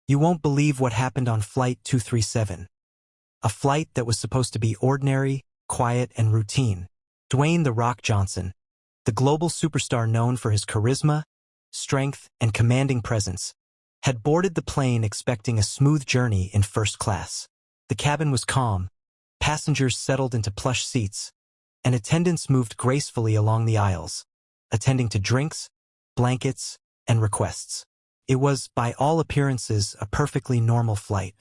You won't believe what happened on Flight 237. A flight that was supposed to be ordinary, quiet, and routine. Dwayne "The Rock" Johnson, the global superstar known for his charisma, strength, and commanding presence, had boarded the plane expecting a smooth journey in first class. The cabin was calm, passengers settled into plush seats, and attendants moved gracefully along the aisles, attending to drinks, blankets, and requests. It was, by all appearances, a perfectly normal flight.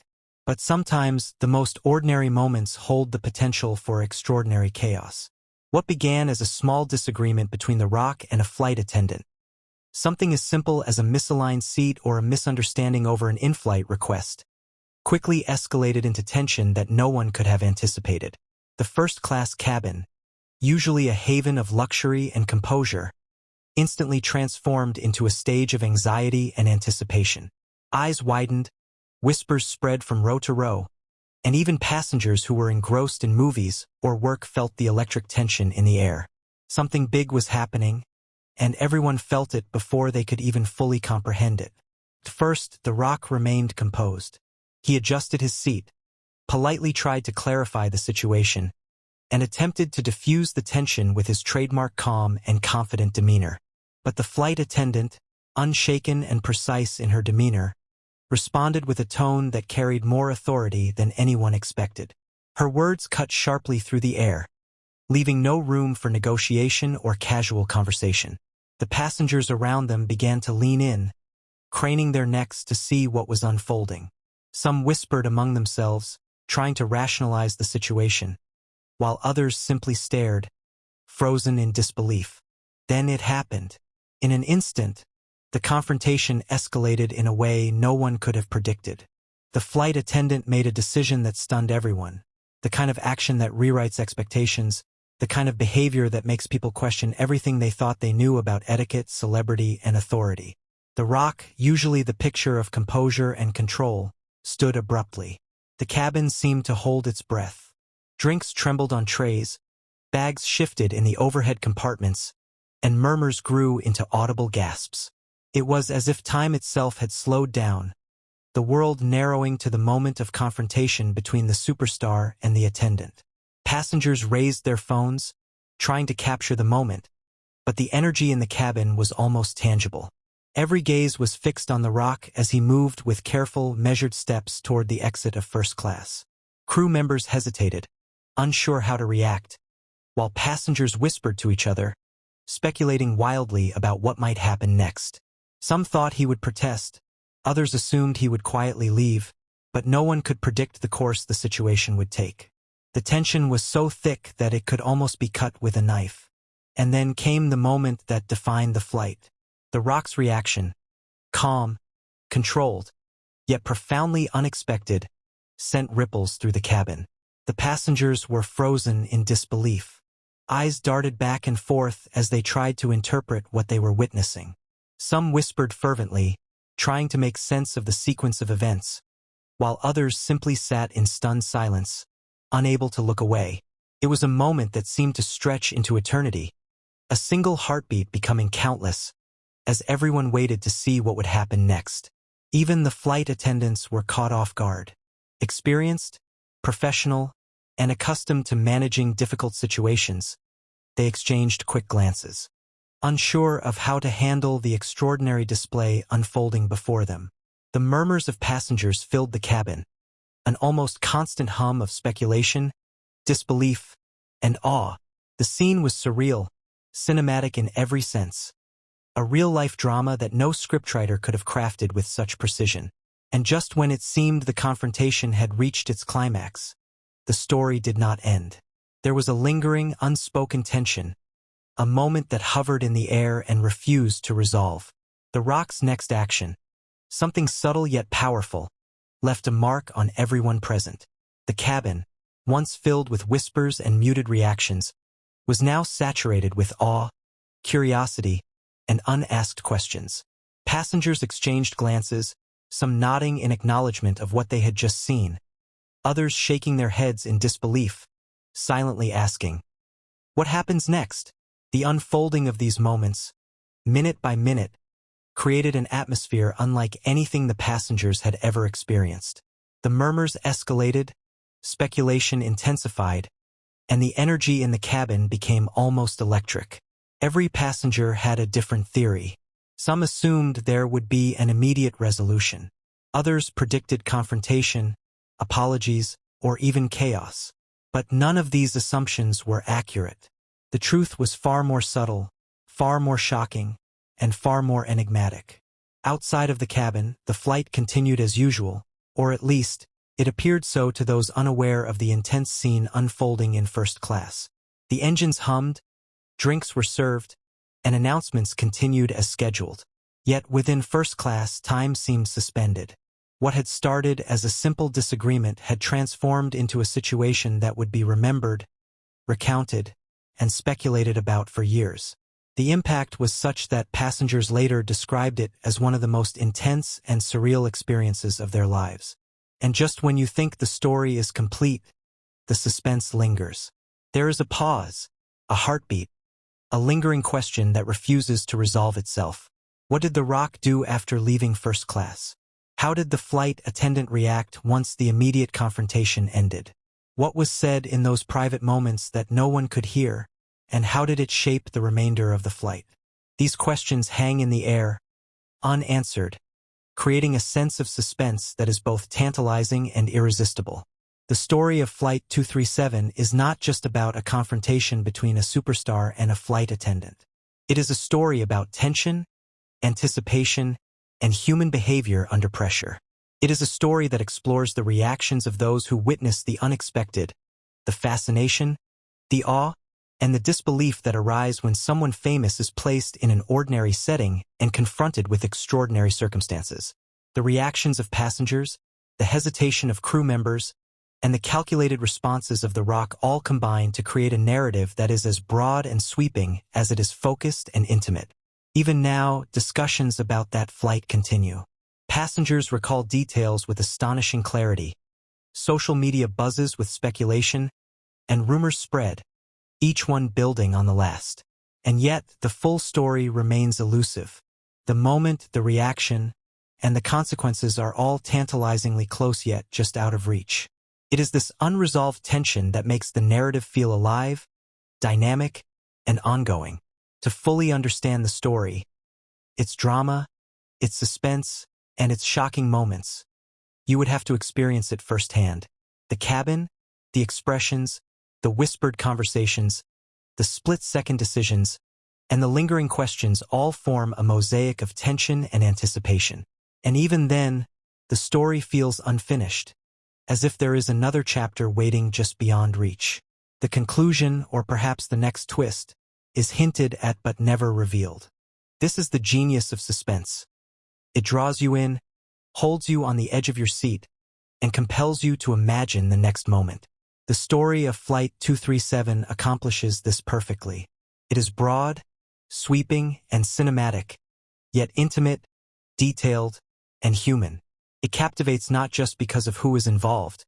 But sometimes, the most ordinary moments hold the potential for extraordinary chaos. What began as a small disagreement between The Rock and a flight attendant, something as simple as a misaligned seat or a misunderstanding over an in-flight request, quickly escalated into tension that no one could have anticipated. The first-class cabin, usually a haven of luxury and composure, instantly transformed into a stage of anxiety and anticipation. Eyes widened, whispers spread from row to row, and even passengers who were engrossed in movies or work felt the electric tension in the air. Something big was happening, and everyone felt it before they could even fully comprehend it. At first, The Rock remained composed. He adjusted his seat, politely tried to clarify the situation, and attempted to diffuse the tension with his trademark calm and confident demeanor. But the flight attendant, unshaken and precise in her demeanor, responded with a tone that carried more authority than anyone expected. Her words cut sharply through the air, leaving no room for negotiation or casual conversation. The passengers around them began to lean in, craning their necks to see what was unfolding. Some whispered among themselves, trying to rationalize the situation, while others simply stared, frozen in disbelief. Then it happened. In an instant, the confrontation escalated in a way no one could have predicted. The flight attendant made a decision that stunned everyone, the kind of action that rewrites expectations, the kind of behavior that makes people question everything they thought they knew about etiquette, celebrity, and authority. The Rock, usually the picture of composure and control, stood abruptly. The cabin seemed to hold its breath. Drinks trembled on trays, bags shifted in the overhead compartments, and murmurs grew into audible gasps. It was as if time itself had slowed down, the world narrowing to the moment of confrontation between the superstar and the attendant. Passengers raised their phones, trying to capture the moment, but the energy in the cabin was almost tangible. Every gaze was fixed on The Rock as he moved with careful, measured steps toward the exit of first class. Crew members hesitated, unsure how to react, while passengers whispered to each other, speculating wildly about what might happen next. Some thought he would protest, others assumed he would quietly leave, but no one could predict the course the situation would take. The tension was so thick that it could almost be cut with a knife. And then came the moment that defined the flight. The Rock's reaction, calm, controlled, yet profoundly unexpected, sent ripples through the cabin. The passengers were frozen in disbelief. Eyes darted back and forth as they tried to interpret what they were witnessing. Some whispered fervently, trying to make sense of the sequence of events, while others simply sat in stunned silence, unable to look away. It was a moment that seemed to stretch into eternity, a single heartbeat becoming countless, as everyone waited to see what would happen next. Even the flight attendants were caught off guard. Experienced, professional, and accustomed to managing difficult situations, they exchanged quick glances, unsure of how to handle the extraordinary display unfolding before them. The murmurs of passengers filled the cabin, an almost constant hum of speculation, disbelief, and awe. The scene was surreal, cinematic in every sense. A real-life drama that no scriptwriter could have crafted with such precision. And just when it seemed the confrontation had reached its climax, the story did not end. There was a lingering, unspoken tension, a moment that hovered in the air and refused to resolve. The Rock's next action, something subtle yet powerful, left a mark on everyone present. The cabin, once filled with whispers and muted reactions, was now saturated with awe, curiosity, and unasked questions. Passengers exchanged glances, some nodding in acknowledgement of what they had just seen, others shaking their heads in disbelief, silently asking, "What happens next?" The unfolding of these moments, minute by minute, created an atmosphere unlike anything the passengers had ever experienced. The murmurs escalated, speculation intensified, and the energy in the cabin became almost electric. Every passenger had a different theory. Some assumed there would be an immediate resolution. Others predicted confrontation, apologies, or even chaos. But none of these assumptions were accurate. The truth was far more subtle, far more shocking, and far more enigmatic. Outside of the cabin, the flight continued as usual, or at least, it appeared so to those unaware of the intense scene unfolding in first class. The engines hummed, drinks were served, and announcements continued as scheduled. Yet within first class, time seemed suspended. What had started as a simple disagreement had transformed into a situation that would be remembered, recounted, and speculated about for years. The impact was such that passengers later described it as one of the most intense and surreal experiences of their lives. And just when you think the story is complete, the suspense lingers. There is a pause, a heartbeat, a lingering question that refuses to resolve itself. What did the Rock do after leaving first class? How did the flight attendant react once the immediate confrontation ended? What was said in those private moments that no one could hear, and how did it shape the remainder of the flight? These questions hang in the air, unanswered, creating a sense of suspense that is both tantalizing and irresistible. The story of Flight 237 is not just about a confrontation between a superstar and a flight attendant. It is a story about tension, anticipation, and human behavior under pressure. It is a story that explores the reactions of those who witness the unexpected, the fascination, the awe, and the disbelief that arise when someone famous is placed in an ordinary setting and confronted with extraordinary circumstances. The reactions of passengers, the hesitation of crew members, and the calculated responses of the Rock all combine to create a narrative that is as broad and sweeping as it is focused and intimate. Even now, discussions about that flight continue. Passengers recall details with astonishing clarity. Social media buzzes with speculation, and rumors spread, each one building on the last. And yet, the full story remains elusive. The moment, the reaction, and the consequences are all tantalizingly close yet just out of reach. It is this unresolved tension that makes the narrative feel alive, dynamic, and ongoing. To fully understand the story, its drama, its suspense, and its shocking moments, you would have to experience it firsthand. The cabin, the expressions, the whispered conversations, the split-second decisions, and the lingering questions all form a mosaic of tension and anticipation. And even then, the story feels unfinished, as if there is another chapter waiting just beyond reach. The conclusion, or perhaps the next twist, is hinted at but never revealed. This is the genius of suspense. It draws you in, holds you on the edge of your seat, and compels you to imagine the next moment. The story of Flight 237 accomplishes this perfectly. It is broad, sweeping, and cinematic, yet intimate, detailed, and human. It captivates not just because of who is involved,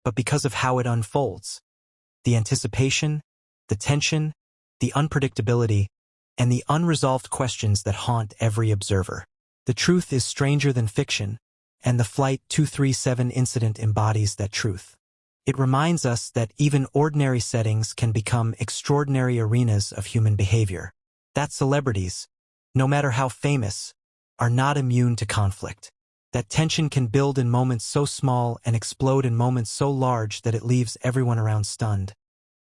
but because of how it unfolds. The anticipation, the tension, the unpredictability, and the unresolved questions that haunt every observer. The truth is stranger than fiction, and the Flight 237 incident embodies that truth. It reminds us that even ordinary settings can become extraordinary arenas of human behavior. That celebrities, no matter how famous, are not immune to conflict. That tension can build in moments so small and explode in moments so large that it leaves everyone around stunned,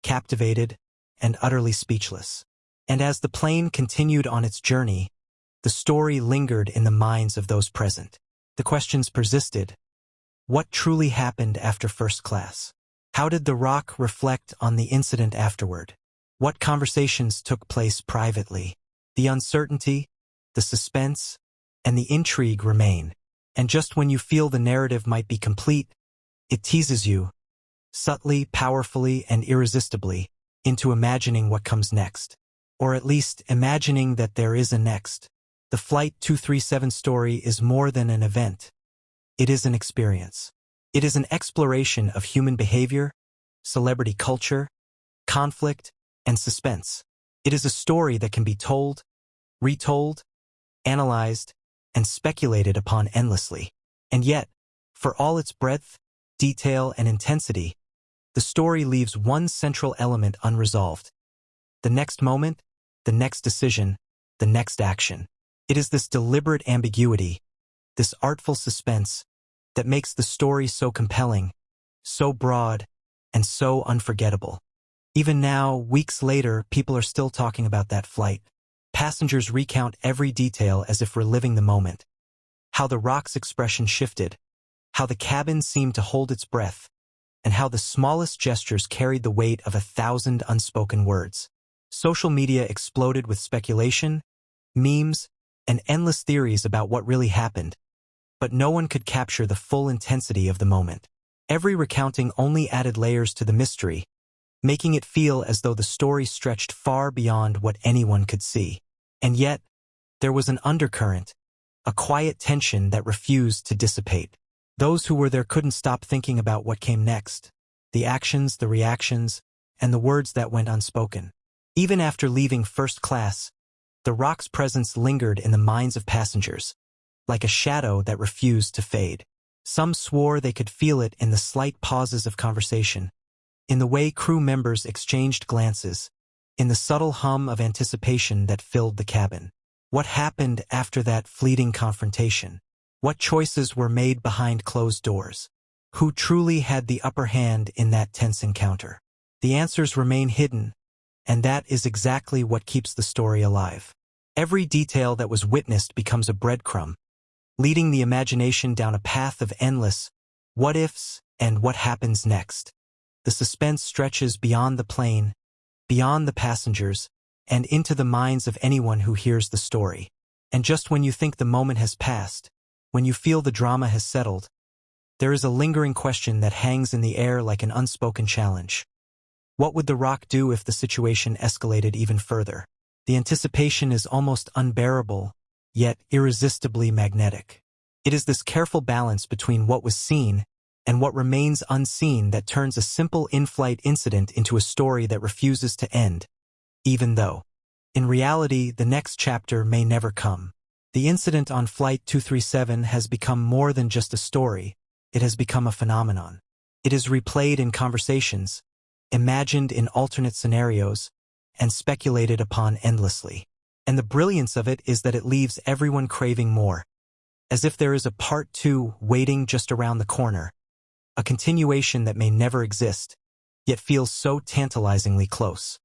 captivated, and utterly speechless. And as the plane continued on its journey, the story lingered in the minds of those present. The questions persisted. What truly happened after first class? How did the Rock reflect on the incident afterward? What conversations took place privately? The uncertainty, the suspense, and the intrigue remain. And just when you feel the narrative might be complete, it teases you, subtly, powerfully, and irresistibly, into imagining what comes next. Or at least imagining that there is a next. The Flight 237 story is more than an event. It is an experience. It is an exploration of human behavior, celebrity culture, conflict, and suspense. It is a story that can be told, retold, analyzed, and speculated upon endlessly. And yet, for all its breadth, detail, and intensity, the story leaves one central element unresolved. The next moment, the next decision, the next action. It is this deliberate ambiguity, this artful suspense, that makes the story so compelling, so broad, and so unforgettable. Even now, weeks later, people are still talking about that flight. Passengers recount every detail as if reliving the moment. How the rock's expression shifted, how the cabin seemed to hold its breath, and how the smallest gestures carried the weight of 1,000 unspoken words. Social media exploded with speculation, memes, and endless theories about what really happened, but no one could capture the full intensity of the moment. Every recounting only added layers to the mystery, making it feel as though the story stretched far beyond what anyone could see. And yet, there was an undercurrent, a quiet tension that refused to dissipate. Those who were there couldn't stop thinking about what came next, the actions, the reactions, and the words that went unspoken. Even after leaving first class, the rock's presence lingered in the minds of passengers, like a shadow that refused to fade. Some swore they could feel it in the slight pauses of conversation, in the way crew members exchanged glances, in the subtle hum of anticipation that filled the cabin. What happened after that fleeting confrontation? What choices were made behind closed doors? Who truly had the upper hand in that tense encounter? The answers remain hidden, and that is exactly what keeps the story alive. Every detail that was witnessed becomes a breadcrumb, leading the imagination down a path of endless what-ifs and what happens next. The suspense stretches beyond the plane, beyond the passengers, and into the minds of anyone who hears the story. And just when you think the moment has passed, when you feel the drama has settled, there is a lingering question that hangs in the air like an unspoken challenge. What would the rock do if the situation escalated even further? The anticipation is almost unbearable, yet irresistibly magnetic. It is this careful balance between what was seen and what remains unseen that turns a simple in-flight incident into a story that refuses to end, even though, in reality, the next chapter may never come. The incident on Flight 237 has become more than just a story. It has become a phenomenon. It is replayed in conversations, imagined in alternate scenarios, and speculated upon endlessly. And the brilliance of it is that it leaves everyone craving more, as if there is a part 2 waiting just around the corner, a continuation that may never exist, yet feels so tantalizingly close.